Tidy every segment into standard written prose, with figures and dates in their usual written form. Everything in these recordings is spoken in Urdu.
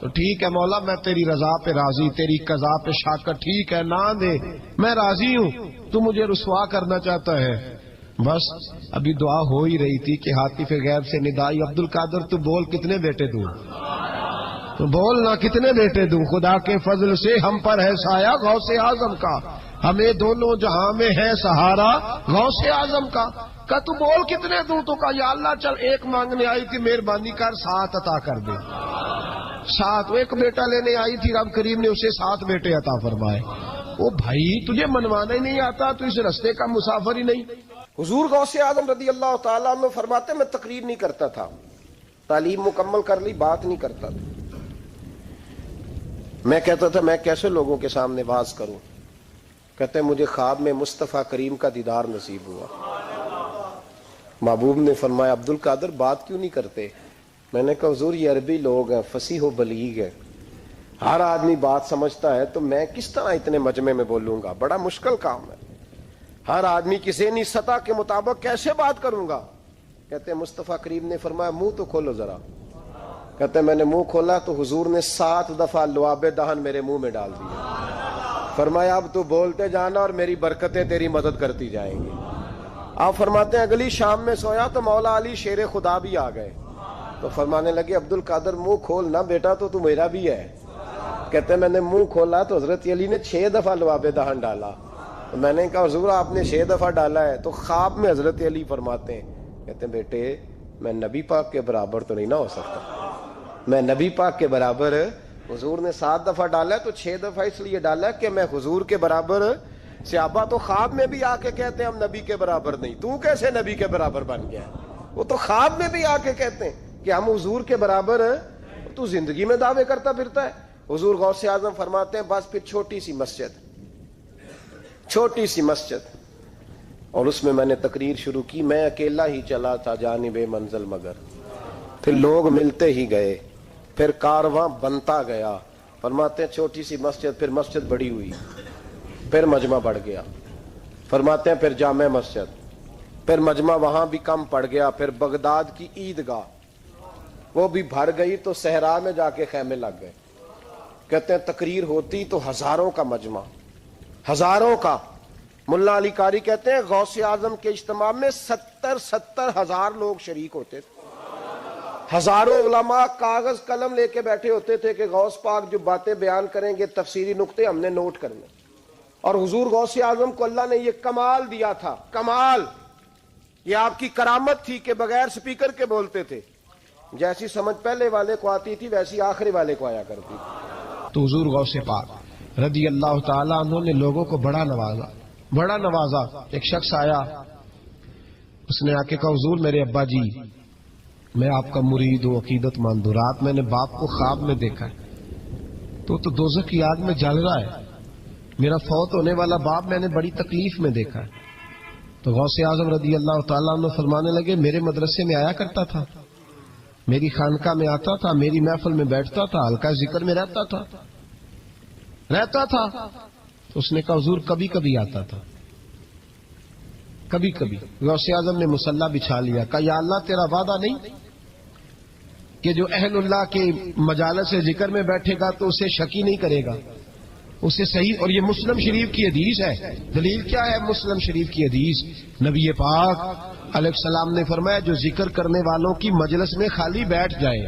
تو ٹھیک ہے مولا میں تیری رضا پہ راضی، تیری قضا پہ شاکر، ٹھیک ہے نہ دے میں راضی ہوں، تو مجھے رسوا کرنا چاہتا ہے۔ بس ابھی دعا ہو ہی رہی تھی کہ ہاتف غیب سے ندائی، عبد القادر تو بول کتنے بیٹے دوں، تو بول نہ کتنے بیٹے دوں، خدا کے فضل سے ہم پر ہے سایہ غوث اعظم کا، ہمیں دونوں جہاں میں ہے سہارا غوث اعظم کا۔ کہ تو بول کتنے دوں، تو کہا یا اللہ چل ایک مانگنے آئی تھی مہربانی کر 7 عطا کر دے۔ 7 ایک بیٹا لینے آئی تھی، رب کریم نے اسے 7 بیٹے عطا فرمائے۔ او بھائی تجھے منوانا ہی نہیں آتا تو اس رستے کا مسافر ہی نہیں۔ حضور غوث اعظم رضی اللہ تعالیٰ عنہ فرماتے میں تقریر نہیں کرتا تھا، تعلیم مکمل کر لی بات نہیں کرتا تھا، میں کہتا تھا میں کیسے لوگوں کے سامنے واز کروں، کہتے مجھے خواب میں مصطفیٰ کریم کا دیدار نصیب ہوا، محبوب نے فرمایا عبد القادر بات کیوں نہیں کرتے؟ میں نے کہا حضور یہ عربی لوگ ہیں، فصیح و بلیغ ہیں، ہر آدمی بات سمجھتا ہے، تو میں کس طرح اتنے مجمع میں بولوں گا، بڑا مشکل کام ہے، ہر آدمی کی ذہنی سطح کے مطابق کیسے بات کروں گا؟ کہتے ہیں مصطفیٰ کریم نے فرمایا منہ تو کھولو ذرا، کہتے ہیں میں نے منہ کھولا تو حضور نے 7 دفعہ لعاب دہن میرے منہ میں ڈال دیا، فرمایا اب تو بولتے جانا اور میری برکتیں تیری مدد کرتی جائیں گی۔ آپ فرماتے ہیں اگلی شام میں سویا تو مولا علی شیر خدا بھی آ گئے، تو فرمانے لگے عبد القادر منہ کھول نہ بیٹا تو میرا بھی ہے۔ کہتے ہیں میں نے منہ کھولا تو حضرت علی نے 6 دفعہ لعاب دہن ڈالا، تو میں نے کہا حضور آپ نے 6 دفعہ ڈالا ہے، تو خواب میں حضرت علی فرماتے ہیں، کہتے ہیں بیٹے میں نبی پاک کے برابر تو نہیں نہ ہو سکتا، میں نبی پاک کے برابر، حضور نے 7 دفعہ ڈالا ہے تو 6 دفعہ اس لیے ڈالا کہ میں حضور کے برابر۔ صحابہ تو خواب میں بھی آ کے کہتے ہیں ہم نبی کے برابر نہیں، تو کیسے نبی کے برابر بن گیا؟ وہ تو خواب میں بھی آ کے کہتے ہیں کہ ہم حضور کے برابر ہیں، تو زندگی میں دعوے کرتا پھرتا ہے۔ حضور غوث اعظم فرماتے ہیں بس پھر چھوٹی سی مسجد اور اس میں میں نے تقریر شروع کی، میں اکیلا ہی چلا تھا جانب منزل مگر، پھر لوگ ملتے ہی گئے، پھر کارواں بنتا گیا۔ فرماتے ہیں چھوٹی سی مسجد، پھر مسجد بڑی ہوئی، پھر مجمع بڑھ گیا، فرماتے ہیں پھر جامع مسجد، پھر مجمع وہاں بھی کم پڑ گیا، پھر بغداد کی عیدگاہ وہ بھی بھر گئی تو صحرا میں جا کے خیمے لگ گئے۔ کہتے ہیں تقریر ہوتی تو ہزاروں کا مجمع، ہزاروں کا۔ ملا علی قاری کہتے ہیں غوث اعظم کے اجتماع میں 70 ہزار لوگ شریک ہوتے تھے، ہزاروں علماء کاغذ قلم لے کے بیٹھے ہوتے تھے کہ غوث پاک جو باتیں بیان کریں گے تفسیری نقطے ہم نے نوٹ کرنے، اور حضور غوث اعظم کو اللہ نے یہ کمال دیا تھا، کمال، یہ آپ کی کرامت تھی کہ بغیر سپیکر کے بولتے تھے، جیسی سمجھ پہلے والے کو آتی تھی ویسی آخری والے کو آیا کرتی تھی۔ تو حضور غوث پاک رضی اللہ تعالیٰ عنہ نے لوگوں کو بڑا نوازا۔ ایک شخص آیا، اس نے آ کے کہا حضور میرے ابا جی میں آپ کا مرید ہوں، عقیدت مند ہوں، رات میں نے باپ کو خواب میں دیکھا ہے تو دوزخ کی آگ میں جل رہا ہے، میرا فوت ہونے والا باپ میں نے بڑی تکلیف میں دیکھا ہے۔ تو غوث اعظم رضی اللہ تعالیٰ عنہ فرمانے لگے میرے مدرسے میں آیا کرتا تھا، میری خانقاہ میں آتا تھا، میری محفل میں بیٹھتا تھا، حلقہ ذکر میں رہتا تھا۔ تو اس نے کہا حضور کبھی کبھی آتا تھا، کبھی کبھی۔ غوث اعظم نے مصلی بچھا لیا، کہا یا اللہ تیرا وعدہ نہیں کہ جو اہل اللہ کے مجالس ذکر میں بیٹھے گا تو اسے شکی نہیں کرے گا، اسے صحیح۔ اور یہ مسلم شریف کی حدیث ہے، دلیل کیا ہے؟ مسلم شریف کی حدیث، نبی پاک علیہ السلام نے فرمایا جو ذکر کرنے والوں کی مجلس میں خالی بیٹھ جائے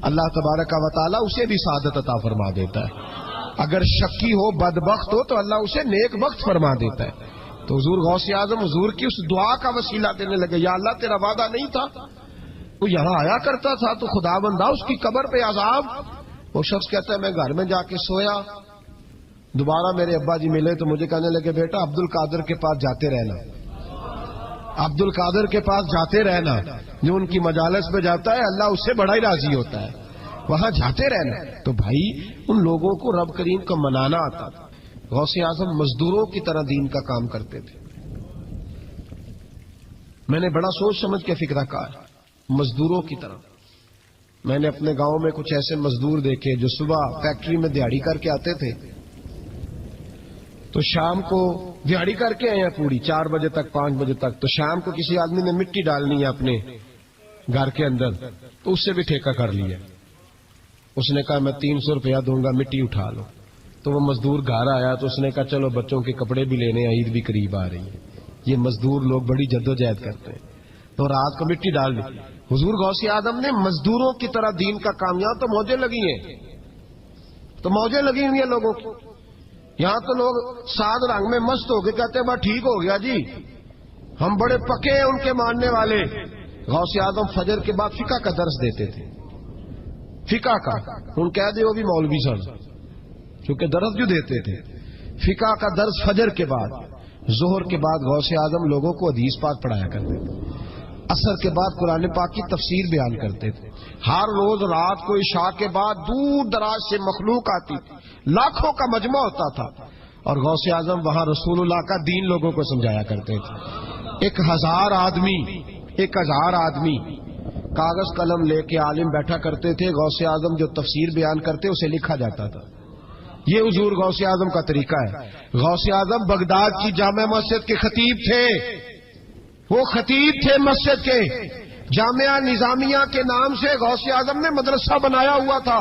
اللہ تبارک و تعالیٰ اسے بھی سعادت عطا فرما دیتا ہے، اگر شکی ہو بدبخت ہو تو اللہ اسے نیک بخت فرما دیتا ہے۔ تو حضور غوث اعظم حضور کی اس دعا کا وسیلہ دینے لگے، یا اللہ تیرا وعدہ نہیں تھا وہ یہاں آیا کرتا تھا تو خدا بندہ اس کی قبر پہ عذاب۔ وہ شخص کہتا ہے میں گھر میں جا کے سویا، دوبارہ میرے ابا جی ملے تو مجھے کہنے لگے بیٹا عبد القادر کے پاس جاتے رہنا، عبد القادر کے پاس جاتے رہنا، جو ان کی مجالس میں جاتا ہے اللہ اس سے بڑا ہی راضی ہوتا ہے، وہاں جاتے رہنا۔ تو بھائی ان لوگوں کو رب کریم کا منانا آتا تھا۔ غوث اعظم مزدوروں کی طرح دین کا کام کرتے تھے۔ میں نے بڑا سوچ سمجھ کے فکرہ کہا، مزدوروں کی طرح۔ میں نے اپنے گاؤں میں کچھ ایسے مزدور دیکھے جو صبح فیکٹری میں دیہڑی کر کے آتے تھے تو شام کو دیہڑی کر کے آئے ہیں پوری 4 بجے تک 5 بجے تک، تو شام کو کسی آدمی نے مٹی ڈالنی ہے اپنے گھر کے اندر تو اس سے بھی ٹھیکہ کر لیا، اس نے کہا میں 300 روپیہ دوں گا، مٹی اٹھا لو. تو وہ مزدور گھر آیا تو اس نے کہا چلو بچوں کے کپڑے بھی لینے، عید بھی قریب آ رہی ہے. یہ مزدور لوگ بڑی جدوجہد کرتے ہیں. تو رات کو مٹی ڈال دی. حضور غوث اعظم نے مزدوروں کی طرح دین کا کام، یہاں تو موجیں لگی ہیں، تو موجیں لگی ہوئی ہیں لوگوں کی. یہاں تو لوگ سات رنگ میں مست ہو کے کہتے ہیں بس ٹھیک ہو گیا جی، ہم بڑے پکے ہیں ان کے ماننے والے. غوث اعظم فجر کے بعد فقہ کا درس دیتے تھے. فقہ کا ان کہہ دے وہ بھی مولوی سن، کیونکہ درس جو دیتے تھے. فقہ کا درس فجر کے بعد. ظہر کے بعد غوث اعظم لوگوں کو حدیث پاک پڑھایا کرتے تھے. عصر کے بعد قرآن پاک کی تفسیر بیان کرتے تھے. ہر روز رات کو عشاء کے بعد دور دراز سے مخلوق آتی تھی، لاکھوں کا مجمع ہوتا تھا، اور غوث اعظم وہاں رسول اللہ کا دین لوگوں کو سمجھایا کرتے تھے. 1000 آدمی کاغذ قلم لے کے عالم بیٹھا کرتے تھے. غوث اعظم جو تفسیر بیان کرتے اسے لکھا جاتا تھا. یہ حضور غوث اعظم کا طریقہ ہے. غوث اعظم بغداد کی جامع مسجد کے خطیب تھے. وہ خطیب تھے مسجد کے. جامعہ نظامیہ کے نام سے غوث اعظم نے مدرسہ بنایا ہوا تھا.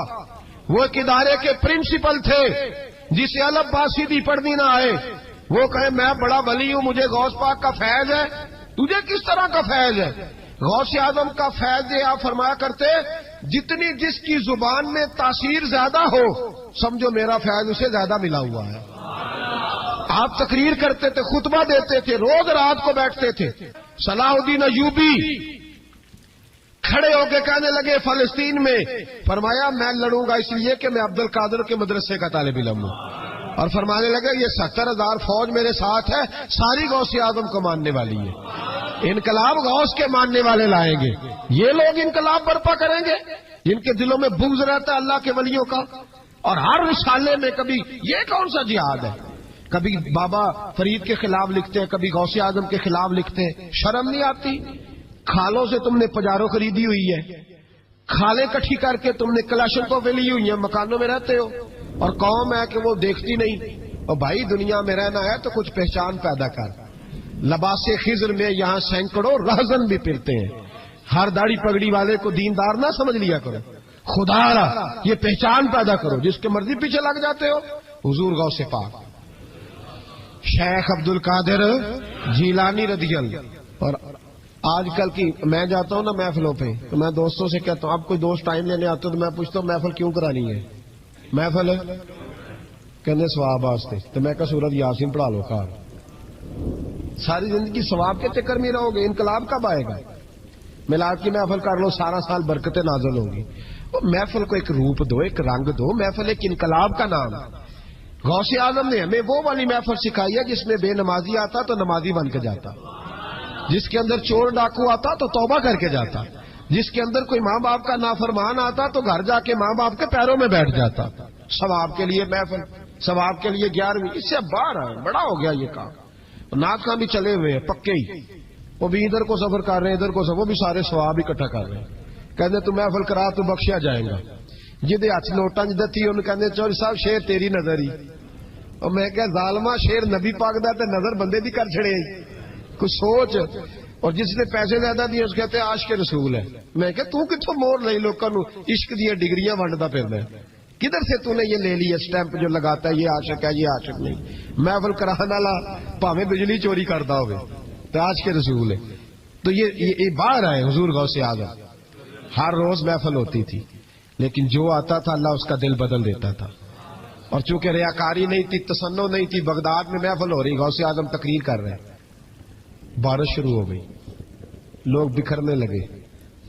وہ ایک ادارے کے پرنسپل تھے. جسے الف با سیدھی پڑھنی نہ آئے وہ کہے میں بڑا ولی ہوں، مجھے غوث پاک کا فیض ہے. تجھے کس طرح کا فیض ہے؟ غوث اعظم کا فیض یہ آپ فرمایا کرتے جتنی جس کی زبان میں تاثیر زیادہ ہو سمجھو میرا فیض اسے زیادہ ملا ہوا ہے. آپ تقریر کرتے تھے، خطبہ دیتے تھے، روز رات کو بیٹھتے تھے. صلاح الدین ایوبی کھڑے ہو کے کہنے لگے فلسطین میں، فرمایا میں لڑوں گا اس لیے کہ میں عبد القادر کے مدرسے کا طالب علم ہوں. اور فرمانے لگے یہ 70,000 فوج میرے ساتھ ہے، ساری غوث اعظم کو ماننے والی ہے. انقلاب غوث کے ماننے والے لائیں گے. یہ لوگ انقلاب برپا کریں گے جن کے دلوں میں بغض رہتا ہے اللہ کے ولیوں کا. اور ہر رسالے میں کبھی یہ کون سا جہاد ہے، کبھی بابا فرید کے خلاف لکھتے ہیں، کبھی غوث اعظم کے خلاف لکھتے ہیں. شرم نہیں آتی؟ کھالوں سے تم نے پجارو خریدی ہوئی ہے، کھالیں کٹھی کر کے تم نے کلاشنکوف لی ہوئی ہیں، مکانوں میں رہتے ہو، اور قوم ہے کہ وہ دیکھتی نہیں. اور بھائی دنیا میں رہنا ہے تو کچھ پہچان پیدا کر. لباس خضر میں یہاں سینکڑوں رہزن بھی پھرتے ہیں. ہر داڑھی پگڑی والے کو دیندار نہ سمجھ لیا کرو. خدا را یہ پہچان پیدا کرو. جس کے مرضی پیچھے لگ جاتے ہو. حضور غوث پاک شیخ عبد القادر جیلانی رضی اللہ. اور آج کل کی میں جاتا ہوں نا محفلوں پہ تو میں دوستوں سے کہتا ہوں اب کوئی دوست ٹائم لینے آتے تو میں پوچھتا ہوں محفل کیوں کرانی ہے؟ محفل کہنے ثواب واسطے. تو میں کہا سورت یاسین پڑھا لو. کار ساری زندگی ثواب کے چکر میں رہو گے، انقلاب کب آئے گا؟ میلاد کی محفل کر لو، سارا سال برکتیں نازل ہوگی. وہ محفل کو ایک روپ دو، ایک رنگ دو. محفل ایک انقلاب کا نام ہے. غوث اعظم نے ہمیں وہ والی محفل سکھائی ہے جس میں بے نمازی آتا تو نمازی بن کے جاتا، جس کے اندر چور ڈاکو آتا تو توبہ کر کے جاتا، جس کے اندر کوئی ماں باپ کا نافرمان آتا تو گھر جا کے ماں باپ کے پیروں میں بیٹھ جاتا. ثواب کے لیے محفل، ثواب کے لیے 11ویں. اس سے باہر ہے، بڑا ہو گیا یہ کام. ناک خاں بھی چلے ہوئے ہیں پکے ہی، وہ بھی ادھر کو سفر کر رہے ہیں ادھر کو سفر، وہ بھی سارے ثواب اکٹھا کر رہے ہیں. کہتے تو محفل کرا تو بخشیا جائے گا. جہدے ہاتھ نوٹاں جدہ تھی انہوں کہتے چوری صاحب شیر تیری نظر ہی. اور میں کہ ظالمہ شیر نبی پاک دا تے نظر بندے دی کر چھڑے کچھ سوچ. اور جس نے پیسے زیادہ دیے اس کہتے ہیں عاشق رسول ہے. میں کہ تو کتوں مور لئی لوکاں نو عشق دی ڈگریاں ونڈدا پھردا ہے؟ کدھر سے تو نے یہ لے لی اسٹیمپ جو لگاتا ہے یہ عاشق ہے یہ عاشق نہیں؟ محفل کرانے والا بھاویں بجلی چوری کرتا ہوئے تو عاشق رسول ہے. تو یہ باہر آئے حضور غوث اعظم. ہر روز محفل ہوتی تھی لیکن جو آتا تھا اللہ اس کا دل بدل دیتا تھا. اور چونکہ ریاکاری نہیں تھی، تسنع نہیں تھی، بغداد میں محفل ہو رہی، غوث اعظم تقریر کر رہے ہیں، بارش شروع ہو گئی، لوگ بکھرنے لگے.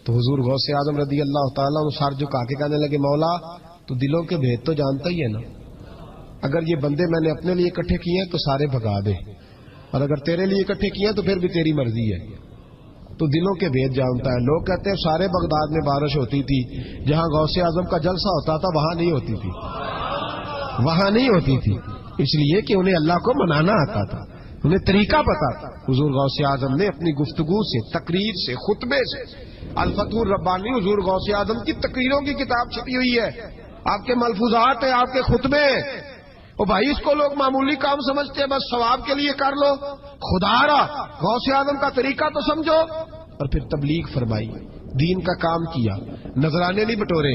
تو حضور غوث اعظم رضی اللہ تعالیٰ عنہ سر جھکا کے کہنے لگے مولا تو دلوں کے بھید تو جانتا ہی ہے نا. اگر یہ بندے میں نے اپنے لیے اکٹھے کیے ہیں تو سارے بھگا دے، اور اگر تیرے لیے اکٹھے کیے ہیں تو پھر بھی تیری مرضی ہے. تو دلوں کے بھید جانتا ہے. لوگ کہتے ہیں سارے بغداد میں بارش ہوتی تھی، جہاں غوث اعظم کا جلسہ ہوتا تھا وہاں نہیں ہوتی تھی، وہاں نہیں ہوتی تھی، اس لیے کہ انہیں اللہ کو منانا آتا تھا، انہیں طریقہ پتا تھا. حضور غوث اعظم نے اپنی گفتگو سے، تقریر سے، خطبے سے، الفتح الربانی حضور غوث اعظم کی تقریروں کی کتاب چھپی ہوئی ہے، آپ کے ملفوظات ہیں، آپ کے خطبے. اور بھائی اس کو لوگ معمولی کام سمجھتے ہیں، بس ثواب کے لیے کر لو. خدا را غوث اعظم کا طریقہ تو سمجھو. اور پھر تبلیغ فرمائی، دین کا کام کیا، نذرانے نہیں بٹورے.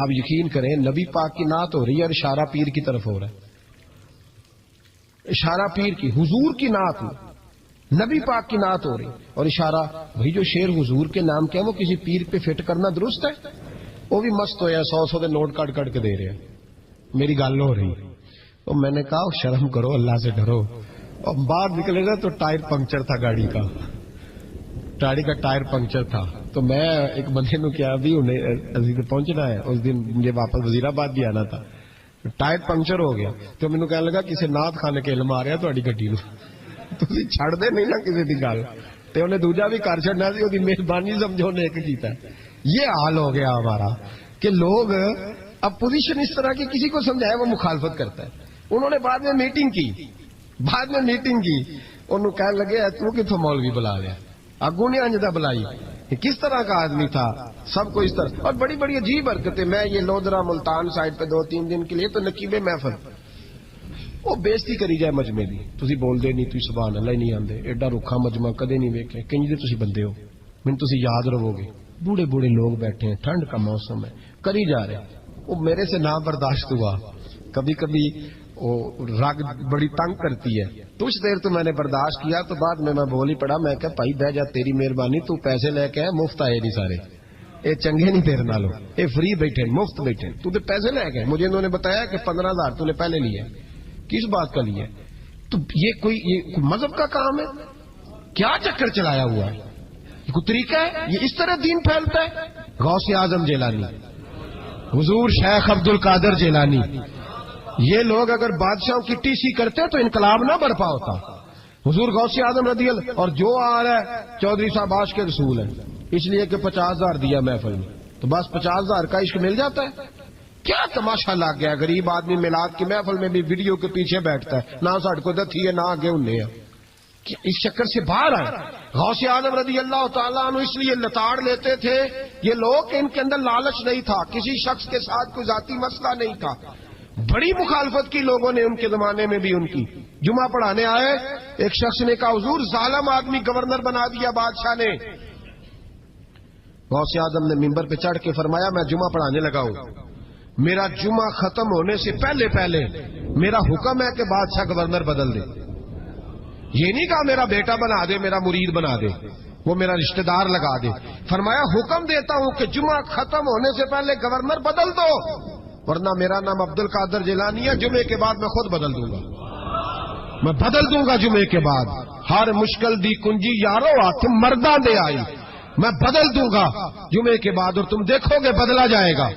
آپ یقین کریں نبی پاک کی نعت ہو رہی ہے اور اشارہ پیر کی طرف ہو رہا ہے. اشارہ پیر کی، حضور کی نعت نبی پاک کی نعت ہو رہی اور اشارہ. بھائی جو شعر حضور کے نام کے وہ کسی پیر پہ فٹ کرنا درست ہے؟ وہ بھی مست ہویا 100 دے نوٹ کٹ کٹ کے دے رہے ہیں. میری گل ہو رہی تو میں نے کہا شرم کرو، اللہ سے ڈرو. اور باہر نکلے نا تو ٹائر پنکچر تھا گاڑی کا ٹائر پنکچر تھا. تو میں ایک بندے نو کیا بھی انہیں پہنچنا ہے، اس دن مجھے واپس وزیر آباد بھی آنا تھا، ٹائر پنکچر ہو گیا. تو مینوں کہنے لگا کسی نعت خانے کے علم آ رہا تہاڈی گڈی نو، تسی چھڑ دے نہیں نا کسی دی گل. تے انہیں دوجا بھی کر چھڑنا سی، وہ مہربانی سمجھو نے ایک کیتا. یہ حال ہو گیا ہمارا کہ لوگ اب پوزیشن اس طرح کی کسی کو سمجھائے وہ مخالفت کرتا ہے. انہوں نے بعد میں میٹنگ کی انہوں کہنے لگے تو کتوں مولوی بلا لیا، اگوں نے انجدہ بلائی، کس طرح کا آدمی تھا. سب کو اس طرح اور بڑی بڑی عجیب حرکتیں. میں یہ لودرا ملتان سائڈ پہ 2-3 دن کے لیے تو نقیب محفل وہ بےزتی کری جائے مجمے دی، تسی بول دے نہیں، تسی سبحان اللہ ہی نہیں آندے. ایڈا رکھا مجمع کدے نہیں ویکھے. کنج دے تسی بندے ہو، من تسی یاد رہو گے. بوڑھے بوڑھے لوگ بیٹھے ہیں، ٹھنڈ کا موسم ہے، کری جا رہے. وہ میرے سے نہ برداشت ہوا. کبھی کبھی وہ رگ بڑی تنگ کرتی ہے. کچھ دیر تو میں نے برداشت کیا، تو بعد میں بول ہی پڑا. میں کہا بھائی بہ جا، تیری مہربانی، تو پیسے لے کے مفت آئے نہیں سارے، یہ چنگے نہیں تیرے نالوں، یہ فری بیٹھے مفت بیٹھے. تو پیسے لے گئے، مجھے انہوں نے بتایا کہ 15,000 تو نے پہلے لیے. کس بات کا لیے؟ تو یہ کوئی مذہب کا کام ہے؟ کیا چکر چلایا ہوا ہے؟ یہ کوئی طریقہ ہے؟ یہ اس طرح دین پھیلتا ہے؟ غوث اعظم جیلانی، حضور شیخ عبد القادر جیلانی، یہ لوگ اگر بادشاہوں کی ٹی سی کرتے تو انقلاب نہ برپا ہوتا. حضور غوث اعظم رضی اللہ. اور جو آ رہا ہے چودھری صاحب عاشق کے رسول ہے، اس لیے کہ 50,000 دیا محفل میں، تو بس 50,000 کا عشق مل جاتا ہے. کیا تماشا لگ گیا؟ غریب آدمی میلاد کی محفل میں بھی ویڈیو کے پیچھے بیٹھتا ہے، نہ ساڑھ کو دتھی ہے نہ آگے انہیں ہے. اس چکر سے باہر آئے. غوث اعظم رضی اللہ تعالیٰ عنہ اس لیے لتاڑ لیتے تھے یہ لوگ، ان کے اندر لالچ نہیں تھا، کسی شخص کے ساتھ کوئی ذاتی مسئلہ نہیں تھا. بڑی مخالفت کی لوگوں نے ان کے زمانے میں بھی ان کی. جمعہ پڑھانے آئے، ایک شخص نے کہا حضور ظالم آدمی گورنر بنا دیا بادشاہ نے. غوث اعظم نے ممبر پہ چڑھ کے فرمایا میں جمعہ پڑھانے لگا ہوں، میرا جمعہ ختم ہونے سے پہلے میرا حکم ہے کہ بادشاہ گورنر بدل دے. یہ نہیں کہا میرا بیٹا بنا دے، میرا مرید بنا دے، وہ میرا رشتہ دار لگا دے. فرمایا حکم دیتا ہوں کہ جمعہ ختم ہونے سے پہلے گورنر بدل دو، ورنہ میرا نام عبد القادر جیلانی ہے، جمعے کے بعد میں خود بدل دوں گا. میں بدل دوں گا جمعے کے بعد. ہر مشکل دی کنجی یارو آتے مردہ دے آئی، میں بدل دوں گا جمعے کے بعد، اور تم دیکھو گے بدلا جائے گا.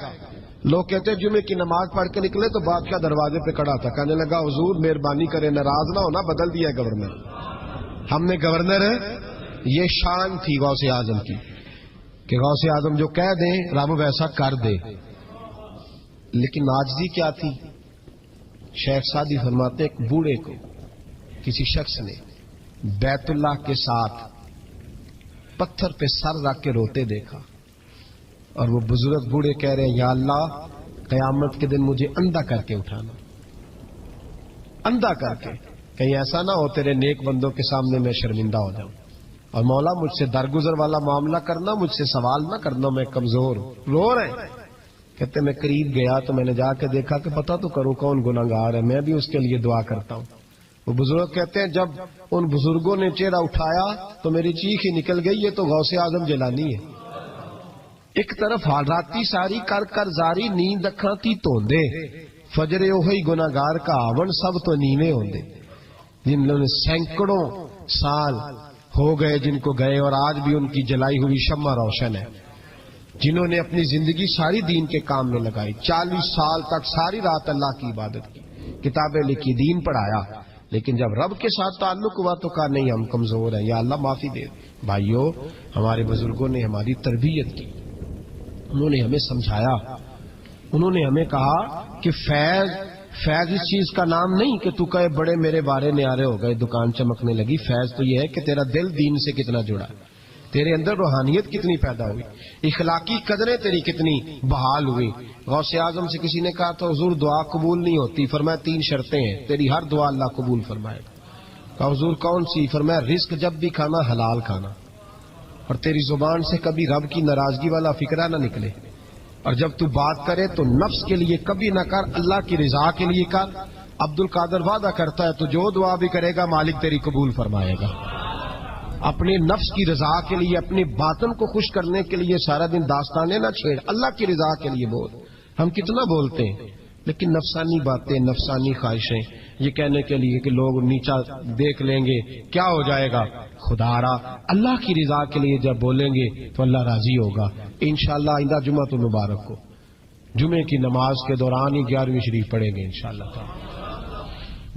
لوگ کہتے ہیں جمعے کی نماز پڑھ کے نکلے تو بادشاہ دروازے پہ کھڑا تھا، کہنے لگا حضور مہربانی کرے ناراض نہ ہونا، بدل دیا ہے گورنر. ہم نے گورنر، یہ شان تھی غوث اعظم کی کہ غوث اعظم جو کہہ دیں رب ویسا کر دے. لیکن عاجزی کیا تھی؟ شیخ سعدی فرماتے ایک بوڑھے کو کسی شخص نے بیت اللہ کے ساتھ پتھر پہ سر رکھ کے روتے دیکھا، اور وہ بزرگ بوڑھے کہہ رہے ہیں یا اللہ قیامت کے دن مجھے اندھا کر کے اٹھانا، اندھا کر کے، کہیں ایسا نہ ہو تیرے نیک بندوں کے سامنے میں شرمندہ ہو جاؤں، اور مولا مجھ سے درگزر والا معاملہ کرنا، مجھ سے سوال نہ کرنا، میں کمزور ہوں. رو رہے ہیں. کہتے میں قریب گیا تو میں نے جا کے دیکھا کہ پتہ تو کروں کون گناہگار ہے، میں بھی اس کے لیے دعا کرتا ہوں. وہ بزرگ کہتے ہیں جب ان بزرگوں نے چہرہ اٹھایا تو میری چیخ ہی نکل گئی، یہ تو غوث اعظم جیلانی ہے. ایک طرف حالاتی ساری کر کر زاری نیند اکھاں تی توندے، فجر اوہی گناہگار کا آون سب تو نیویں ہوندے. جن لوگوں نے سینکڑوں سال ہو گئے جن کو گئے، اور آج بھی ان کی جلائی ہوئی شمع روشن ہے. جنہوں نے اپنی زندگی ساری دین کے کام میں لگائی، 40 سال تک ساری رات اللہ کی عبادت کی، کتابیں لکھی، دین پڑھایا، لیکن جب رب کے ساتھ تعلق ہوا تو کہا نہیں ہم کمزور ہیں، یا اللہ معافی دے. بھائیو ہمارے بزرگوں نے ہماری تربیت کی، انہوں نے ہمیں سمجھایا، انہوں نے ہمیں کہا کہ فیض اس چیز کا نام نہیں کہ تو کہے بڑے میرے بارے نیارے ہو گئے، دکان چمکنے لگی. فیض تو یہ ہے کہ تیرا دل دین سے کتنا جڑا، تیرے اندر روحانیت کتنی پیدا ہوئی، اخلاقی قدریں تیری کتنی بحال ہوئی. غوث اعظم سے کسی نے کہا تو حضور دعا قبول نہیں ہوتی، فرمایا 3 شرطیں ہیں، تیری ہر دعا اللہ قبول فرمائے. کہا حضور کون سی؟ فرمایا رزق جب بھی کھانا حلال کھانا، اور تیری زبان سے کبھی رب کی ناراضگی والا فکرہ نہ نکلے. اور جب تو بات کرے تو نفس کے لیے کبھی نہ کر، اللہ کی رضا کے لیے کر۔ عبد القادر وعدہ کرتا ہے تو جو دعا بھی کرے گا مالک تیری قبول فرمائے گا۔ اپنے نفس کی رضا کے لیے، اپنے باطن کو خوش کرنے کے لیے سارا دن داستانیں نہ چھیڑ، اللہ کی رضا کے لیے بول۔ ہم کتنا بولتے ہیں لیکن نفسانی باتیں، نفسانی خواہشیں، یہ کہنے کے لیے کہ لوگ نیچا دیکھ لیں گے کیا ہو جائے گا، خدا را اللہ کی رضا کے لیے جب بولیں گے تو اللہ راضی ہوگا انشاءاللہ۔ آئندہ جمعہ تو مبارک ہو، جمعے کی نماز کے دوران ہی 11ویں شریف پڑھیں گے انشاءاللہ۔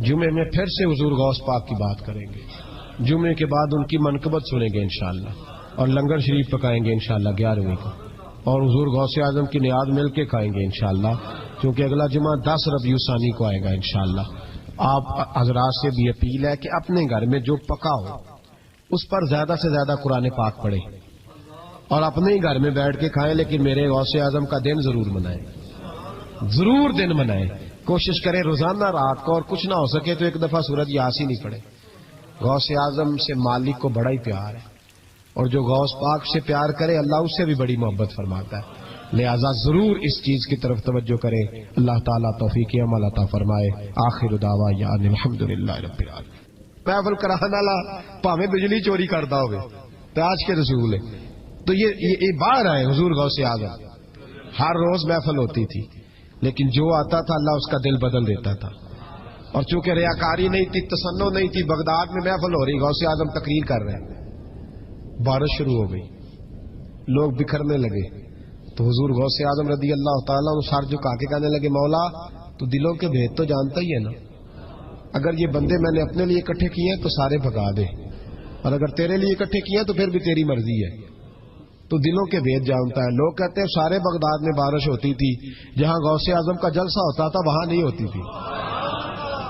جمعے میں پھر سے حضور غوث پاک کی بات کریں گے، جمعے کے بعد ان کی منقبت سنیں گے انشاءاللہ، اور لنگر شریف پکائیں گے انشاءاللہ 11ویں کو، اور حضور غوث اعظم کی نیاد مل کے کھائیں گے انشاءاللہ، کیونکہ اگلا جمعہ 10 ربیع الثانی کو آئے گا انشاءاللہ۔ آپ حضرات سے بھی اپیل ہے کہ اپنے گھر میں جو پکا ہو اس پر زیادہ سے زیادہ قرآن پاک پڑھیں اور اپنے ہی گھر میں بیٹھ کے کھائیں، لیکن میرے غوث اعظم کا دن ضرور منائیں، ضرور دن منائیں۔ کوشش کریں روزانہ رات کو، اور کچھ نہ ہو سکے تو ایک دفعہ سورۃ یاسین ہی پڑھیں۔ غوث اعظم سے مالک کو بڑا ہی پیار ہے، اور جو غوث پاک سے پیار کرے اللہ اس سے بھی بڑی محبت فرماتا ہے، لہذا ضرور اس چیز کی طرف توجہ کریں۔ اللہ تعالیٰ توفیق عمل عطا فرمائے۔ آخر دعوانا ان الحمدللہ رب العالمین۔ محفل کرانے والا پاویں بجلی چوری کرتا ہوگا تو آج کے رسول ہے، تو یہ باہر آئے حضور غوث اعظم، ہر روز محفل ہوتی تھی لیکن جو آتا تھا اللہ اس کا دل بدل دیتا تھا، اور چونکہ ریاکاری نہیں تھی، تسنع نہیں تھی، بغداد میں محفل ہو رہی، غوث اعظم تقریر کر رہے ہیں، بارش شروع ہو گئی، لوگ بکھرنے لگے، تو حضور غوث اعظم رضی اللہ تعالیٰ عنہ سر جھکا کے کہنے لگے مولا تو دلوں کے بھید تو جانتا ہی ہے نا، اگر یہ بندے میں نے اپنے لیے اکٹھے کیے ہیں تو سارے بھگا دے، اور اگر تیرے لیے اکٹھے کیے ہیں تو پھر بھی تیری مرضی ہے، تو دلوں کے بھید جانتا ہے۔ لوگ کہتے ہیں سارے بغداد میں بارش ہوتی تھی، جہاں غوث اعظم کا جلسہ ہوتا تھا وہاں نہیں ہوتی تھی،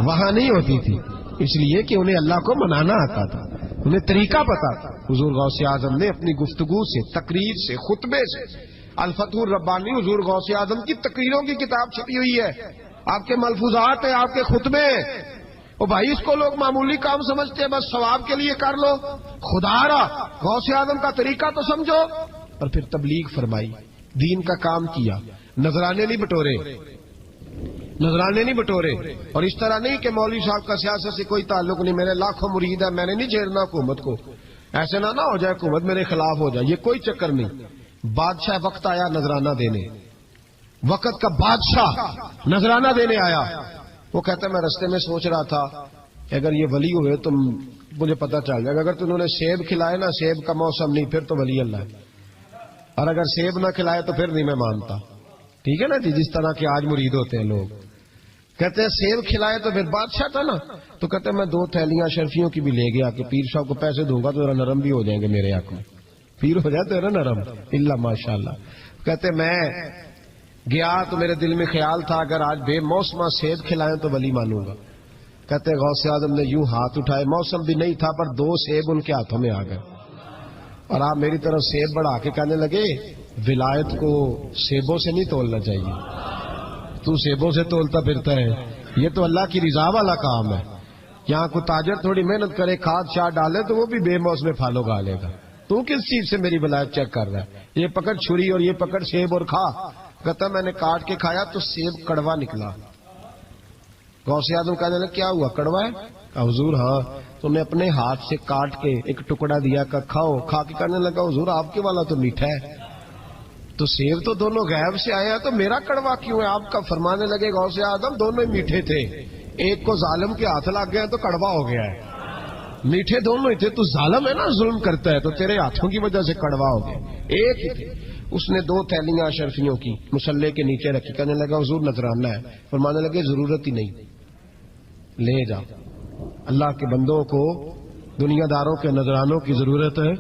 وہاں نہیں ہوتی تھی، اس لیے کہ انہیں اللہ کو منانا آتا تھا، انہیں طریقہ پتا تھا۔ حضور غوث اعظم نے اپنی گفتگو سے، تقریر سے، خطبے سے، الفتح الربانی حضور غوث اعظم کی تقریروں کی کتاب چھپی ہوئی ہے، آپ کے ملفوظات ہیں، آپ کے خطبے، او بھائی اس کو لوگ معمولی کام سمجھتے ہیں، بس ثواب کے لیے کر لو، خدا را غوث اعظم کا طریقہ تو سمجھو۔ اور پھر تبلیغ فرمائی، دین کا کام کیا، نذرانے نہیں بٹورے، نذرانے نہیں بٹورے، اور اس طرح نہیں کہ مولوی صاحب کا سیاست سے کوئی تعلق نہیں، میرے لاکھوں مرید ہے، میں نے نہیں چھیڑنا حکومت کو، ایسے نہ ہو جائے حکومت میرے خلاف ہو جائے، یہ کوئی چکر نہیں۔ بادشاہ وقت آیا نذرانہ دینے، وقت کا بادشاہ نذرانہ دینے آیا، وہ کہتا ہے میں رستے میں سوچ رہا تھا اگر یہ ولی ہوئے تو مجھے پتہ چل جائے گا، اگر تم نے سیب کھلائے نا، سیب کا موسم نہیں پھر تو ولی اللہ ہے، اور اگر سیب نہ کھلائے تو پھر نہیں میں مانتا، ٹھیک ہے نا جی، جس طرح کے آج مرید ہوتے ہیں لوگ، کہتے ہیں سیب کھلائے تو پھر بادشاہ تھا نا، تو کہتے ہیں میں 2 تھیلیاں شرفیوں کی بھی لے گیا کہ پیر صاحب کو پیسے دوں گا تو ذرا نرم بھی ہو جائیں گے میرے حق میں، پیر ہو جائے تو ذرا نرم، اللہ ماشاءاللہ۔ کہتے میں گیا تو میرے دل میں خیال تھا اگر آج بے موسمہ سیب کھلائیں تو ولی مانوں گا، کہتے غوث اعظم نے یوں ہاتھ اٹھائے، موسم بھی نہیں تھا پر 2 سیب ان کے ہاتھوں میں آ گئے، اور آپ میری طرف سیب بڑھا کے کہنے لگے ولایت کو سیبوں سے نہیں تولنا چاہیے، تو سیبوں سے تولتا پھرتا ہے، یہ تو اللہ کی رضا والا کام ہے، یہاں کو تاجر تھوڑی محنت کرے، کھاد شاد ڈالے تو وہ بھی بے موسم پھل اگا لے گا، تو کس چیز سے میری ولایت چیک کر رہا ہے، یہ پکڑ چھری اور یہ پکڑ سیب اور کھا، کہتا میں نے کاٹ کے کھایا تو سیب کڑوا نکلا، غوث اعظم کہنے لگا کیا ہوا، کڑوا ہے، کہا حضور ہاں، تو نے اپنے ہاتھ سے کاٹ کے ایک ٹکڑا دیا کہ کھاؤ، کھا کے کہنے لگا حضور آپ کے والا تو میٹھا ہے، تو سیب تو دونوں غیب سے آئے ہیں تو میرا کڑوا کیوں ہے، آپ کا فرمانے لگے غوث اعظم دونوں ہی میٹھے تھے، ایک کو ظالم کے ہاتھ لگ گیا تو کڑوا ہو گیا ہے، میٹھے دونوں ہی تھے، تو ظالم ہے نا، ظلم کرتا ہے، تو تیرے ہاتھوں کی وجہ سے کڑوا ہو گیا، ایک ہی تھے۔ اس نے 2 تھیلیاں اشرفیوں کی مصلے کے نیچے رکھی، کہنے لگا حضور نذرانہ ہے، فرمانے لگے ضرورت ہی نہیں، لے جا، اللہ کے بندوں کو دنیا داروں کے نذرانوں کی ضرورت ہے،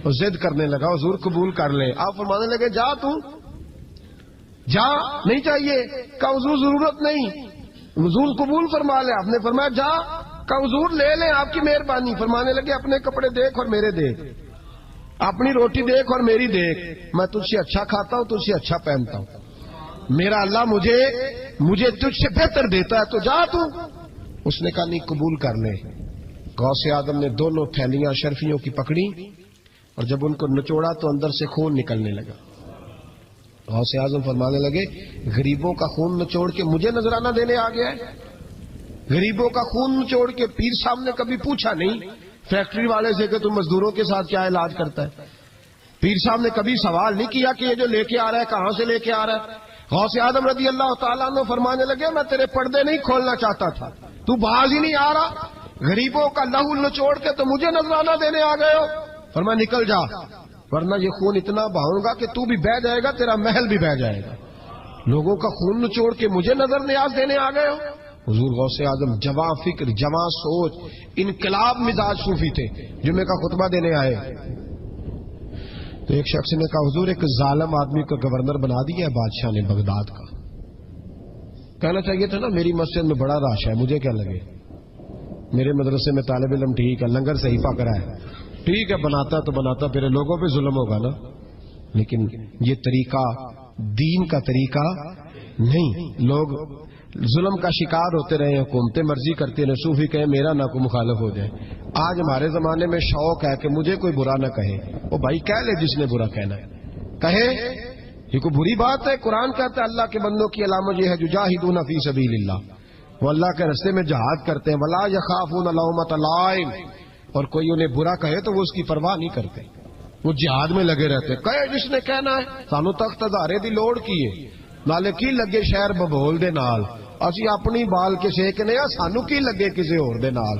اور ضد کرنے لگا حضور قبول کر لے، آپ فرمانے لگے جا تو جا، نہیں چاہیے، کہا حضور ضرورت نہیں، حضور قبول فرما لے، آپ نے فرمایا جا، کہا حضور لے لیں آپ کی مہربانی، فرمانے لگے اپنے کپڑے دیکھ اور میرے دیکھ، اپنی روٹی دیکھ اور میری دیکھ، میں تجھ سے اچھا کھاتا ہوں، تجھ سے اچھا پہنتا ہوں، میرا اللہ مجھے تجھ سے بہتر دیتا ہے، تو جا تو، اس نے کہا نہیں قبول کر لے۔ غوث اعظم نے دونوں تھیلیاں شرفیوں کی پکڑی اور جب ان کو نچوڑا تو اندر سے خون نکلنے لگا، غوث اعظم فرمانے لگے غریبوں کا خون نچوڑ کے مجھے نذرانہ دینے آ گیا ہے. غریبوں کا خون نچوڑ کے. پیر صاحب نے کبھی پوچھا نہیں فیکٹری والے سے کہ تم مزدوروں کے ساتھ کیا علاج کرتا ہے. پیر صاحب نے کبھی سوال نہیں کیا کہ یہ جو لے کے آ رہا ہے کہاں سے لے کے آ رہا ہے. غوث اعظم رضی اللہ تعالیٰ عنہ فرمانے لگے میں تیرے پردے نہیں کھولنا چاہتا تھا, تو باز ہی نہیں آ رہا, غریبوں کا لہو نچوڑ کے تو مجھے نذرانہ دینے آ گئے ہو. فرمایا نکل جا ورنہ یہ خون اتنا بہاؤں گا کہ تو بھی بہہ جائے گا, تیرا محل بھی بہہ جائے گا. لوگوں کا خون نچوڑ کے مجھے نظر نیاز دینے آ گئے ہو. حضور غوث اعظم جواں فکر, جواں سوچ, انقلاب مزاج صوفی تھے. جمعے کا خطبہ دینے آئے تو ایک شخص نے کہا حضور ایک ظالم آدمی کو گورنر بنا دیا ہے بادشاہ نے بغداد کا. کہنا چاہیے تھا نا میری مسجد میں بڑا رش ہے, مجھے کیا لگے, میرے مدرسے میں طالب علم ٹھیک ہے, لنگر صحیح پکڑا ہے, ٹھیک ہے بناتا تو بناتا, پھر لوگوں پہ ظلم ہوگا نا. لیکن یہ طریقہ دین کا طریقہ نہیں. لوگ ظلم کا شکار ہوتے رہے, حکومتیں مرضی کرتے رہے, صوفی کہے میرا نہ کوئی مخالف ہو جائے. آج ہمارے زمانے میں شوق ہے کہ مجھے کوئی برا نہ کہے. وہ بھائی کہہ لے جس نے برا کہنا ہے کہے, یہ کوئی بری بات ہے. قرآن کہتا ہے اللہ کے بندوں کی علامت یہ ہے یجاہدون فی سبیل اللہ, وہ اللہ کے راستے میں جہاد کرتے ہیں. ولا یخافون لومۃ لائم, اور کوئی انہیں برا کہے تو وہ اس کی پرواہ نہیں کرتے, وہ جہاد میں لگے رہتے. کہے جس نے کہنا ہے سانو تخت ادارے دی لوڑ کی ہے, نالے کی لگے شہر ببول دے نال, اسی اپنی بال کے سیکنے ہیں, سانو کی لگے کسی اور دے نال.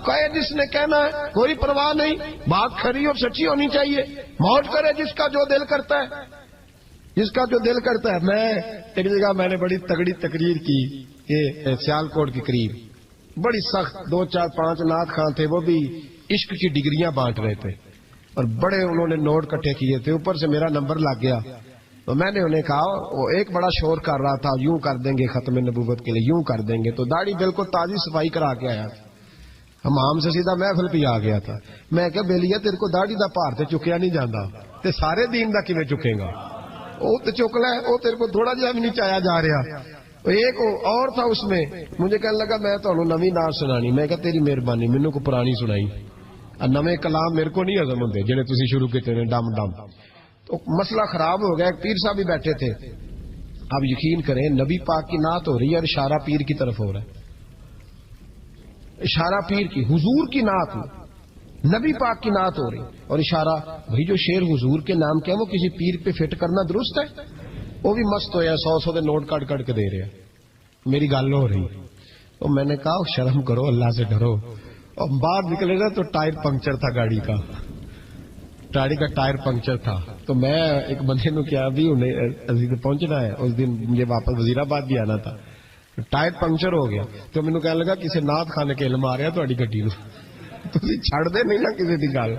کہے جس نے کہنا ہے کوئی پرواہ نہیں, بات کھری اور سچی ہونی چاہیے. موج کرے جس کا جو دل کرتا ہے, جس کا جو دل کرتا ہے. میں ایک جگہ میں نے بڑی تگڑی تقریر کی, یہ سیالکوٹ کے قریب, بڑی سخت 2 4 5 نعت خان تھے, وہ بھی عشق کی ڈگریاں بانٹ رہے تھے اور بڑے انہوں نے نوٹ کٹھے کیے تھے. اوپر سے میرا نمبر لگ گیا تو میں نے انہیں کہا, وہ ایک بڑا شور کر رہا تھا یوں کر دیں گے ختم نبوت کے لیے, یوں کر دیں گے. تو داڑھی بالکل تازی صفائی کرا کے آیا, ہمام سے سیدھا محفل پہ آ گیا تھا. میں کہ بیلیا تیرے کو داڑھی دا پار تے چکیا نہیں جانا, تے سارے دین دا کیویں چکے گا, وہ تے چک لے, وہ تیرے کو تھوڑا جہا بھی نہیں چایا جا رہا. ایک اور تھا اس میں, مجھے کہنے لگا میں تمہیں نویں نعت سنانی. میں کہ تیری مہربانی مینوں کو پرانی سنائی, نویں کلام میرے کو نہیں ہضم ہوندے جڑے تسی شروع کیتے نے ڈم ڈم. تو مسئلہ خراب ہو گیا. ایک پیر صاحب بھی بیٹھے تھے. اب یقین کریں نبی پاک کی نعت ہو رہی ہے اور اشارہ پیر کی طرف ہو رہا ہے, اشارہ پیر کی, حضور کی نعت نبی پاک کی نعت ہو رہی اور اشارہ. بھائی جو شعر حضور کے نام کے وہ کسی پیر پہ فٹ کرنا درست ہے؟ وہ بھی مست ہویا 100 دے نوٹ کٹ کٹ کے دے رہے ہیں. میری گل ہو رہی تو میں نے کہا شرم کرو, اللہ سے ڈرو. اور باہر نکلے نا تو ٹائر پنکچر تھا, گاڑی کا ٹائر پنکچر تھا. تو میں ایک بندے نو کیا بھی انہیں پہنچنا ہے, اس دن مجھے واپس وزیرآباد بھی آنا تھا, ٹائر پنکچر ہو گیا. تو مینوں کہنے لگا کسی نعت خانے کے علم آ رہا تہاڈی گڈی نو, تسی چھڑ دے نہیں نا کسی دی گل.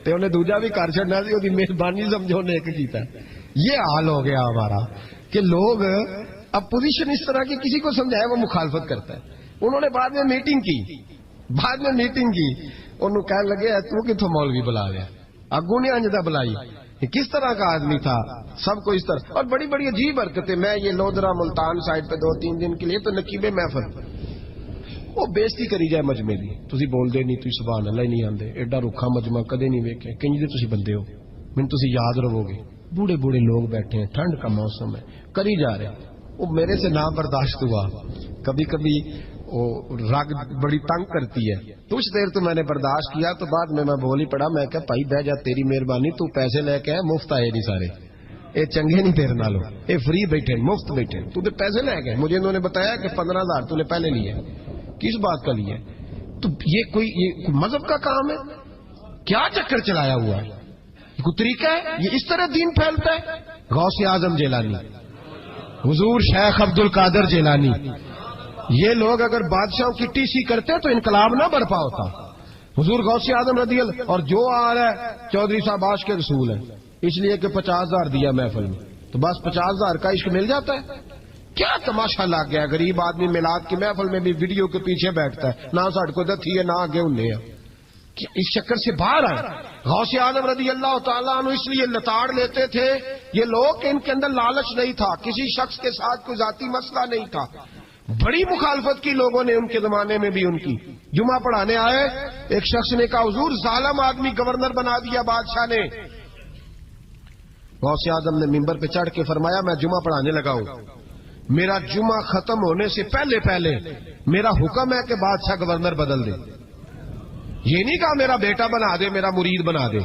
تے انہیں دوجا بھی کر چھڑنا سی, اودی مہربانی سمجھو نے ایک کیتا. یہ حال ہو گیا ہمارا کہ لوگ اب پوزیشن اس طرح کی کسی کو سمجھائے وہ مخالفت کرتا ہے. انہوں نے بعد میں میٹنگ کی, انہوں کہنے لگے تو کتوں مولوی بلا لیا, اگوں نے انجدہ بلائی, کس طرح کا آدمی تھا, سب کو اس طرح. اور بڑی بڑی عجیب حرکتیں. میں یہ لودرا ملتان سائڈ پہ 2-3 دن کے لیے تو نقیب محفل, وہ بےزتی کری جائے مجمے دی, تسی بول دے نہیں, تسی سبحان اللہ ہی نہیں آندے, ایڈا رکھا مجمع کدے نہیں ویکھے, کنج دے تسی بندے ہو, مینوں تسی یاد رہو گے. بوڑھے بوڑھے لوگ بیٹھے ہیں, ٹھنڈ کا موسم ہے, کری جا رہے ہیں. وہ میرے سے نہ برداشت ہوا. کبھی کبھی وہ رگ بڑی تنگ کرتی ہے. کچھ دیر تو میں نے برداشت کیا, تو بعد میں بول ہی پڑا. میں کہ بھائی بہ جا, تیری مہربانی, تو پیسے لے کے مفت آئے نہیں سارے, اے چنگے نہیں تیرے نالوں, اے فری بیٹھے مفت بیٹھے, تو تے پیسے لے گئے. مجھے انہوں نے بتایا کہ 15,000 تو نے پہلے لیے. کس بات کا لیے؟ تو یہ کوئی مذہب کا کام ہے کیا؟ چکر چلایا ہوا ہے, کوئی طریقہ ہے؟ یہ اس طرح دین پھیلتا ہے؟ غوث اعظم جیلانی, حضور شیخ عبد القادر جیلانی, یہ لوگ اگر بادشاہوں کی ٹی سی کرتے تو انقلاب نہ برپا ہوتا. حضور غوث اعظم رضی اللہ, اور جو آ رہا ہے چودھری صاحب عاشق کے رسول ہیں, اس لیے کہ 50,000 دیا محفل میں, تو بس 50,000 کا عشق مل جاتا ہے. کیا تماشا لگ گیا؟ غریب آدمی میلاد کی محفل میں بھی ویڈیو کے پیچھے بیٹھتا ہے, نہ ساڑھ کو دتھی ہے نہ آگے انہیں ہے. اس چکر سے باہر آئے. غوث اعظم رضی اللہ تعالیٰ عنہ اس لیے لتاڑ لیتے تھے یہ لوگ کہ ان کے اندر لالچ نہیں تھا, کسی شخص کے ساتھ کوئی ذاتی مسئلہ نہیں تھا. بڑی مخالفت کی لوگوں نے ان کے زمانے میں بھی ان کی. جمعہ پڑھانے آئے, ایک شخص نے کہا حضور ظالم آدمی گورنر بنا دیا بادشاہ نے. غوث اعظم نے ممبر پہ چڑھ کے فرمایا میں جمعہ پڑھانے لگا ہوں، میرا جمعہ ختم ہونے سے پہلے پہلے میرا حکم ہے کہ بادشاہ گورنر بدل دے. یہ نہیں کہا میرا بیٹا بنا دے، میرا مرید بنا دے،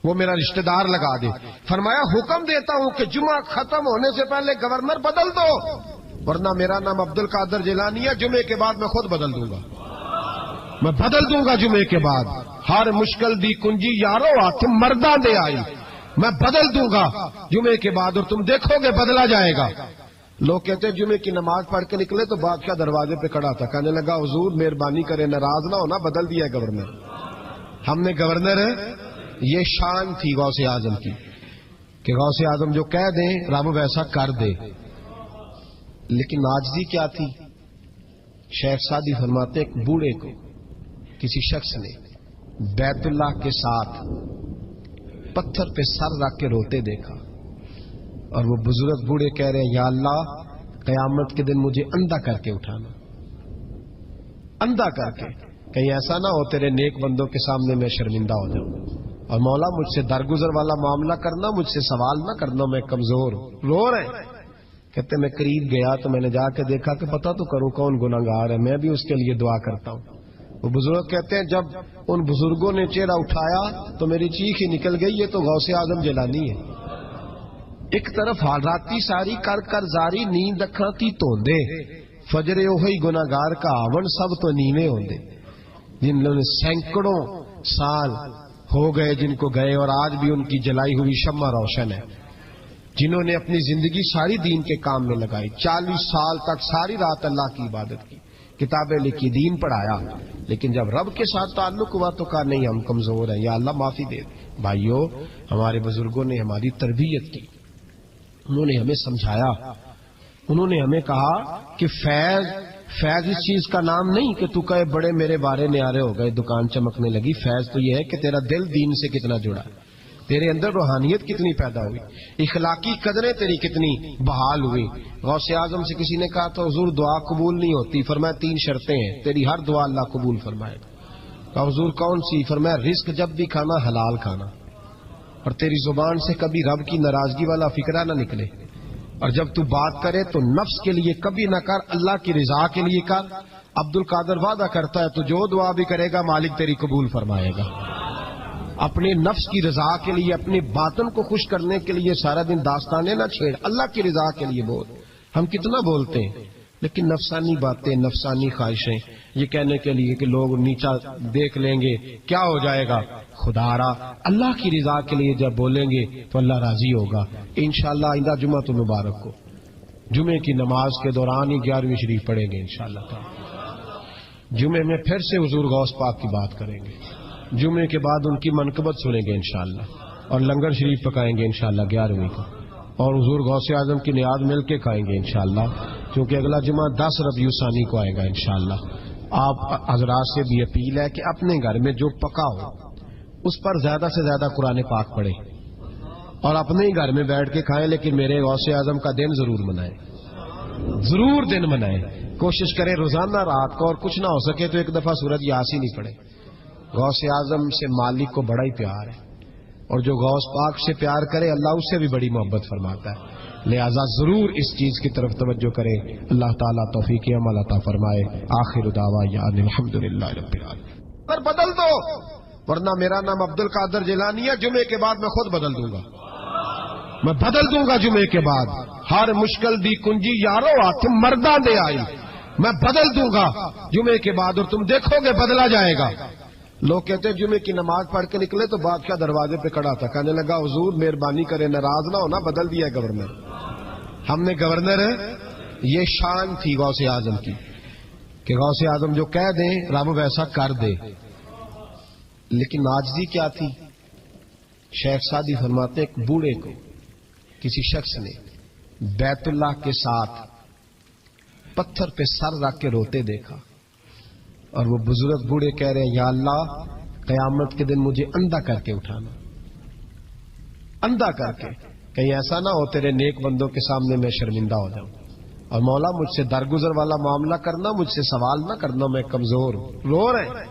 وہ میرا رشتہ دار لگا دے. فرمایا حکم دیتا ہوں کہ جمعہ ختم ہونے سے پہلے گورنر بدل دو، ورنہ میرا نام عبد القادر جیلانی ہے، جمعے کے بعد میں خود بدل دوں گا. میں بدل دوں گا جمعے کے بعد. ہر مشکل دی کنجی یارو ہاتھ مرداں دے آئی، میں بدل دوں گا جمعے کے بعد، اور تم دیکھو گے بدلا جائے گا. لوگ کہتے ہیں جمعے کی نماز پڑھ کے نکلے تو بادشاہ دروازے پہ کھڑا تھا، کہنے لگا حضور مہربانی کرے ناراض نہ ہونا، بدل دیا گورنر. ہم نے گورنر، یہ شان تھی غوث اعظم کی کہ غوث اعظم جو کہہ دیں رب ویسا کر دے. لیکن عاجزی کیا تھی؟ شیخ سعدی فرماتے ایک بوڑھے کو کسی شخص نے بیت اللہ کے ساتھ پتھر پہ سر رکھ کے روتے دیکھا، اور وہ بزرگ بوڑھے کہہ رہے ہیں یا اللہ قیامت کے دن مجھے اندھا کر کے اٹھانا، اندھا کر کے، کہیں ایسا نہ ہو تیرے نیک بندوں کے سامنے میں شرمندہ ہو جاؤں، اور مولا مجھ سے درگزر والا معاملہ کرنا، مجھ سے سوال نہ کرنا، میں کمزور ہوں. رو رہے ہیں. کہتے میں قریب گیا تو میں نے جا کے دیکھا کہ پتہ تو کروں کون گناہگار ہے، میں بھی اس کے لیے دعا کرتا ہوں. وہ بزرگ کہتے ہیں جب ان بزرگوں نے چہرہ اٹھایا تو میری چیخ ہی نکل گئی، یہ تو غوث اعظم جیلانی ہے. ایک طرف حالاتی ساری کر کر زاری نیند اکھاں تی توندے، فجر اوہی گناہگار کا آون سب تو نیویں ہوندے. جن لوگوں نے سینکڑوں سال ہو گئے جن کو گئے، اور آج بھی ان کی جلائی ہوئی شمع روشن ہے. جنہوں نے اپنی زندگی ساری دین کے کام میں لگائی، 40 سال تک ساری رات اللہ کی عبادت کی، کتابیں لکھی، دین پڑھایا، لیکن جب رب کے ساتھ تعلق ہوا تو کہا نہیں ہم کمزور ہیں، یا اللہ معافی دے. بھائیو، ہمارے بزرگوں نے ہماری تربیت کی، انہوں نے ہمیں سمجھایا، انہوں نے ہمیں کہا کہ فیض اس چیز کا نام نہیں کہ تو کہے بڑے میرے بارے نیارے ہو گئے، دکان چمکنے لگی. فیض تو یہ ہے کہ تیرا دل دین سے کتنا جڑا، تیرے اندر روحانیت کتنی پیدا ہوئی، اخلاقی قدریں تیری کتنی بحال ہوئی. غوث اعظم سے کسی نے کہا تو حضور دعا قبول نہیں ہوتی، فرمایا 3 شرطیں ہیں، تیری ہر دعا اللہ قبول فرمائے. کہا حضور کون سی؟ فرمایا رزق جب بھی کھانا حلال کھانا، اور تیری زبان سے کبھی رب کی ناراضگی والا فکرہ نہ نکلے، اور جب تو بات کرے تو نفس کے لیے کبھی نہ کر، اللہ کی رضا کے لیے کر. عبد القادر وعدہ کرتا ہے تو جو دعا بھی کرے گا مالک تیری قبول فرمائے گا. اپنے نفس کی رضا کے لیے، اپنے باطن کو خوش کرنے کے لیے سارا دن داستانے نہ چھیڑ، اللہ کی رضا کے لیے بول. ہم کتنا بولتے ہیں لیکن نفسانی باتیں، نفسانی خواہشیں، یہ کہنے کے لیے کہ لوگ نیچا دیکھ لیں گے کیا ہو جائے گا. خدا را اللہ کی رضا کے لیے جب بولیں گے تو اللہ راضی ہوگا. انشاءاللہ آئندہ جمعہ تو مبارک کو جمعے کی نماز کے دوران ہی 11ویں شریف پڑھیں گے انشاءاللہ تعالی. جمعے میں پھر سے حضور غوث پاک کی بات کریں گے، جمعے کے بعد ان کی منقبت سنیں گے انشاءاللہ، اور لنگر شریف پکائیں گے انشاءاللہ 11ویں کو، اور حضور غوث اعظم کی نیاز مل کے کھائیں گے انشاءاللہ، کیونکہ اگلا جمعہ 10 ربیع ثانی کو آئے گا انشاءاللہ. آپ حضرات سے بھی اپیل ہے کہ اپنے گھر میں جو پکا ہو اس پر زیادہ سے زیادہ قرآن پاک پڑھیں، اور اپنے ہی گھر میں بیٹھ کے کھائیں، لیکن میرے غوث اعظم کا دن ضرور منائیں، ضرور دن منائیں. کوشش کریں روزانہ رات کو، اور کچھ نہ ہو سکے تو ایک دفعہ سورۃ یاسین ہی پڑھیں. غوث اعظم سے مالک کو بڑا ہی پیار ہے، اور جو غوث پاک سے پیار کرے اللہ اس سے بھی بڑی محبت فرماتا ہے. لہذا ضرور اس چیز کی طرف توجہ کریں. اللہ تعالیٰ توفیق عمل عطا فرمائے. آخر دعوانا الحمدللہ رب العالمین. پر بدل دو، ورنہ میرا نام عبد القادر جیلانی ہے، جمعے کے بعد میں خود بدل دوں گا، میں بدل دوں گا جمعے کے بعد. ہر مشکل دی کنجی یارو ہاتھ مرداں دے آئی، میں بدل دوں گا جمعے کے بعد، اور تم دیکھو گے بدلا جائے گا. لوگ کہتے ہیں جمعے کی نماز پڑھ کے نکلے تو بادشاہ دروازے پہ کھڑا تھا، کہنے لگا حضور مہربانی کرے ناراض نہ ہونا، بدل دیا گورنر. ہم نے گورنر، یہ شان تھی غوث اعظم کی کہ غوث اعظم جو کہہ دیں رب ویسا کر دے. لیکن عاجزی کیا تھی؟ شیخ سعدی فرماتے ایک بوڑھے کو کسی شخص نے بیت اللہ کے ساتھ پتھر پہ سر رکھ کے روتے دیکھا، اور وہ بزرگ بوڑھے کہہ رہے ہیں یا اللہ قیامت کے دن مجھے اندھا کر کے اٹھانا، اندھا کر کے، کہیں ایسا نہ ہو تیرے نیک بندوں کے سامنے میں شرمندہ ہو جاؤں، اور مولا مجھ سے درگزر والا معاملہ کرنا، مجھ سے سوال نہ کرنا، میں کمزور ہوں. رو رہے ہیں.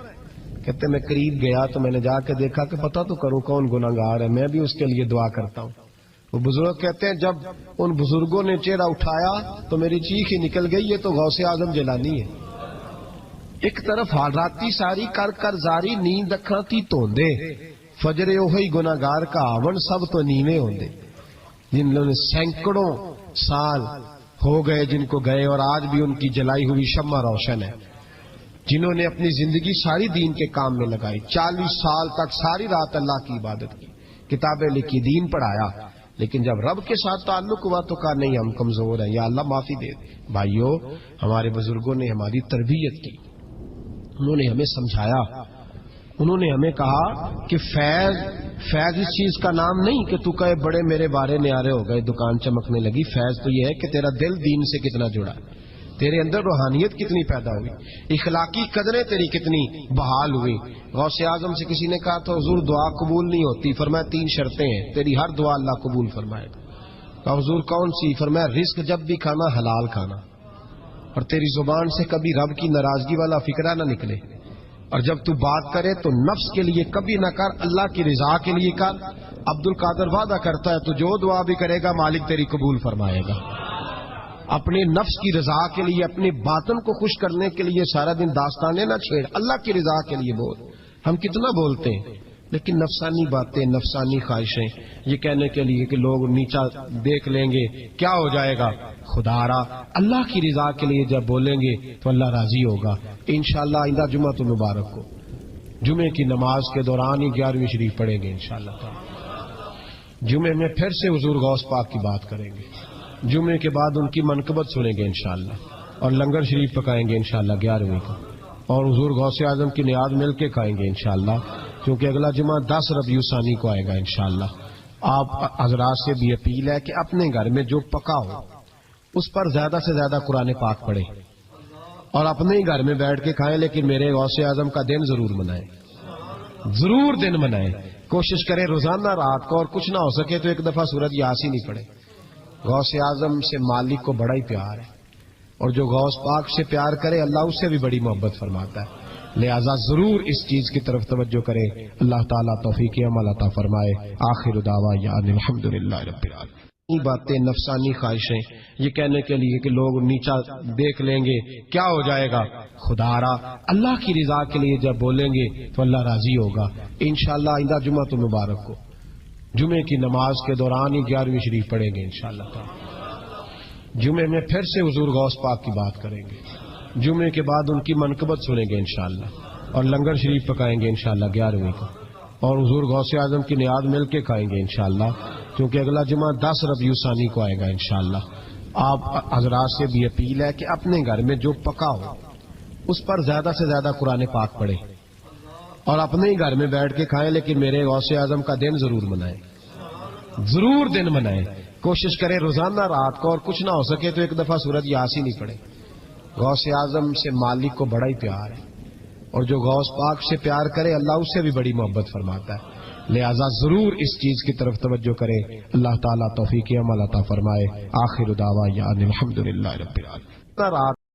کہتے میں قریب گیا تو میں نے جا کے دیکھا کہ پتہ تو کروں کون گناہگار ہے، میں بھی اس کے لیے دعا کرتا ہوں. وہ بزرگ کہتے ہیں جب ان بزرگوں نے چہرہ اٹھایا تو میری چیخ ہی نکل گئی، یہ تو غوث اعظم جیلانی ہے۔ ایک طرف حالاتی ساری کر کر زاری نیند اکھاں تھی توندے، فجر اوہی گناہگار کا آون سب تو نیویں ہوندے۔ جن لوگوں نے سینکڑوں سال ہو گئے جن کو گئے اور آج بھی ان کی جلائی ہوئی شمع روشن ہے، جنہوں نے اپنی زندگی ساری دین کے کام میں لگائی، 40 سال تک ساری رات اللہ کی عبادت کی، کتابیں لکھی، دین پڑھایا، لیکن جب رب کے ساتھ تعلق ہوا تو کہا نہیں ہم کمزور ہیں، یا اللہ معافی دے دے۔ بھائیو، ہمارے بزرگوں نے ہماری تربیت کی، انہوں نے ہمیں سمجھایا، انہوں نے ہمیں کہا کہ فیض اس چیز کا نام نہیں کہ تو کہے بڑے میرے بارے نیارے ہو گئے، دکان چمکنے لگی۔ فیض تو یہ ہے کہ تیرا دل دین سے کتنا جڑا ہے، تیرے اندر روحانیت کتنی پیدا ہوئی، اخلاقی قدریں تیری کتنی بحال ہوئی۔ غوث اعظم سے کسی نے کہا تو حضور دعا قبول نہیں ہوتی، فرمایا 3 شرطیں ہیں، تیری ہر دعا اللہ قبول فرمائے گا۔ کہا حضور کون سی؟ فرمایا رزق جب بھی کھانا حلال کھانا، اور تیری زبان سے کبھی رب کی ناراضگی والا فکرہ نہ نکلے، اور جب تو بات کرے تو نفس کے لیے کبھی نہ کر، اللہ کی رضا کے لیے کر۔ عبد القادر وعدہ کرتا ہے تو جو دعا بھی کرے گا مالک تیری قبول فرمائے گا۔ اپنے نفس کی رضا کے لیے، اپنے باطن کو خوش کرنے کے لیے سارا دن داستانے نہ چھیڑ، اللہ کی رضا کے لیے بول۔ ہم کتنا بولتے ہیں لیکن نفسانی باتیں، نفسانی خواہشیں، یہ کہنے کے لیے کہ لوگ نیچا دیکھ لیں گے کیا ہو جائے گا، خدا را اللہ کی رضا کے لیے جب بولیں گے تو اللہ راضی ہوگا۔ انشاءاللہ آئندہ جمعہ تو مبارک ہو، جمعے کی نماز کے دوران ہی 11ویں شریف پڑھیں گے انشاءاللہ تعالی۔ جمعے میں پھر سے حضور غوث پاک کی بات کریں گے، جمعے کے بعد ان کی منقبت سنیں گے انشاءاللہ، اور لنگر شریف پکائیں گے انشاءاللہ 11ویں کو، اور حضور غوث اعظم کی نیاز مل کے کھائیں گے انشاءاللہ، کیونکہ اگلا جمعہ 10 ربیع ثانی کو آئے گا انشاءاللہ۔ آپ حضرات سے بھی اپیل ہے کہ اپنے گھر میں جو پکا ہو اس پر زیادہ سے زیادہ قرآن پاک پڑھیں، اور اپنے ہی گھر میں بیٹھ کے کھائیں، لیکن میرے غوث اعظم کا دن ضرور منائیں، ضرور دن منائیں۔ کوشش کریں روزانہ رات کو، اور کچھ نہ ہو سکے تو ایک دفعہ سورۃ یاسین ہی پڑھیں۔ غوث اعظم سے مالک کو بڑا ہی پیار ہے، اور جو غوث پاک سے پیار کرے اللہ اس سے بھی بڑی محبت فرماتا ہے، لہذا ضرور اس چیز کی طرف توجہ کرے۔ اللہ تعالیٰ توفیق عمل عطا فرمائے۔ آخر دعوانا الحمدللہ رب العالمین۔ باتیں، نفسانی خواہشیں، یہ کہنے کے لیے کہ لوگ نیچا دیکھ لیں گے کیا ہو جائے گا، خدا را اللہ کی رضا کے لیے جب بولیں گے تو اللہ راضی ہوگا۔ انشاءاللہ آئندہ جمعہ تو مبارک ہو، جمعے کی نماز کے دوران ہی 11ویں شریف پڑھیں گے انشاءاللہ تعالی۔ جمعے میں پھر سے حضور غوث پاک کی بات کریں گے، جمعے کے بعد ان کی منقبت سنیں گے انشاءاللہ، اور لنگر شریف پکائیں گے انشاءاللہ 11ویں کو، اور حضور غوث اعظم کی نیاز مل کے کھائیں گے انشاءاللہ، کیونکہ اگلا جمعہ 10 ربیع ثانی کو آئے گا انشاءاللہ۔ آپ حضرات سے بھی اپیل ہے کہ اپنے گھر میں جو پکا ہو اس پر زیادہ سے زیادہ قرآن پاک پڑھیں، اور اپنے ہی گھر میں بیٹھ کے کھائیں، لیکن میرے غوث اعظم کا دن ضرور منائیں، ضرور دن منائیں۔ کوشش کریں روزانہ رات کو، اور کچھ نہ ہو سکے تو ایک دفعہ سورۃ یاسین ہی پڑھیں۔ غوث اعظم سے مالک کو بڑا ہی پیار ہے، اور جو غوث پاک سے پیار کرے اللہ اس سے بھی بڑی محبت فرماتا ہے، لہذا ضرور اس چیز کی طرف توجہ کرے۔ اللہ تعالیٰ توفیق عمل عطا فرمائے۔ آخر دعوانا الحمدللہ رب العالمین۔